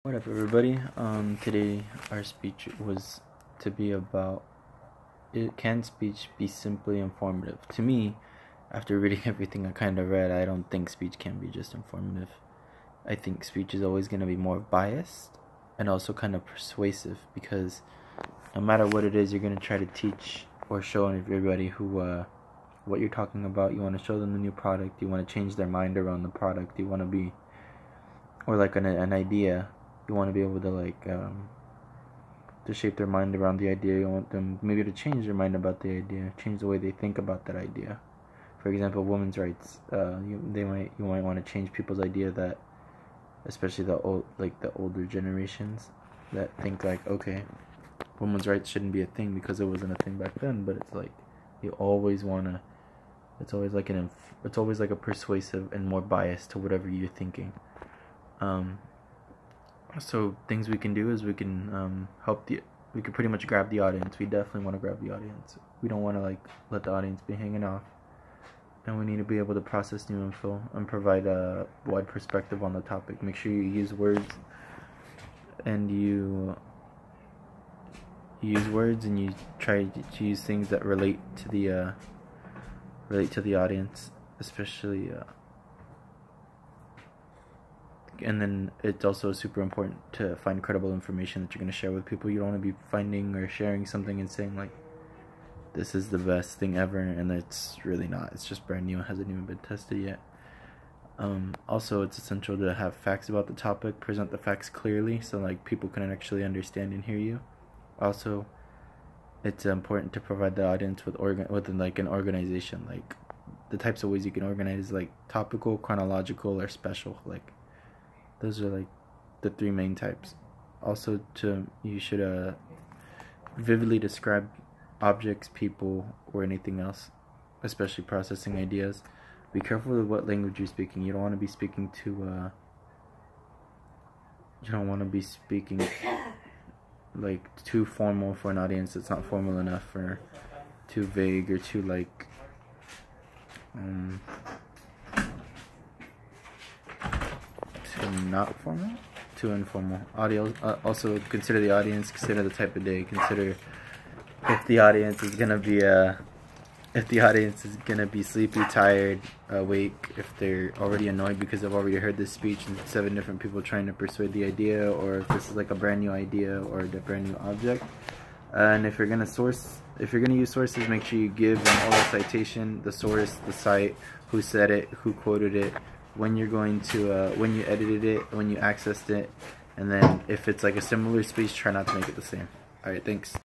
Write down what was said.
What up, everybody? Today our speech was to be about, can speech be simply informative? To me, after reading everything I kind of read, I don't think speech can be just informative. I think speech is always going to be more biased and also kind of persuasive, because no matter what it is, you're going to try to teach or show everybody what you're talking about. You want to show them the new product, you want to change their mind around the product, you want to be, or like an idea. You want to be able to to shape their mind around the idea. You want them maybe to change their mind about the idea, change the way they think about that idea. For example, women's rights. You might want to change people's idea that, especially the older generations, that think like, okay, women's rights shouldn't be a thing because it wasn't a thing back then. But it's like you always wanna. It's always like a persuasive and more biased to whatever you're thinking. So things we can do is we can we can pretty much grab the audience. We definitely want to grab the audience. We don't want to let the audience be hanging off, and we need to be able to process new info and provide a wide perspective on the topic. Make sure you use words, and you try to use things that relate to the audience, especially. And then it's also super important to find credible information that you're going to share with people. You don't want to be finding or sharing something and saying like, this is the best thing ever, and it's really not. It's just brand new. It hasn't even been tested yet. Also, it's essential to have facts about the topic, present the facts clearly so like people can actually understand and hear you. Also, it's important to provide the audience with an organization. Like the types of ways you can organize, like topical, chronological, or special. Like those are like the three main types. Also, you should vividly describe objects, people, or anything else, especially processing ideas. Be careful with what language you're speaking. You don't want to be speaking like too formal for an audience that's not formal enough, or too vague, or too not formal, too informal. Also consider the audience, consider the type of day, consider if the audience is gonna be sleepy, tired, awake, if they're already annoyed because they've already heard this speech and 7 different people trying to persuade the idea, or if this is like a brand new idea or a brand new object. And if you're gonna use sources, make sure you give them all the citation, the source, the site, who said it, who quoted it, when you're going to when you edited it, when you accessed it, and then if it's like a similar speech, try not to make it the same. Alright, thanks.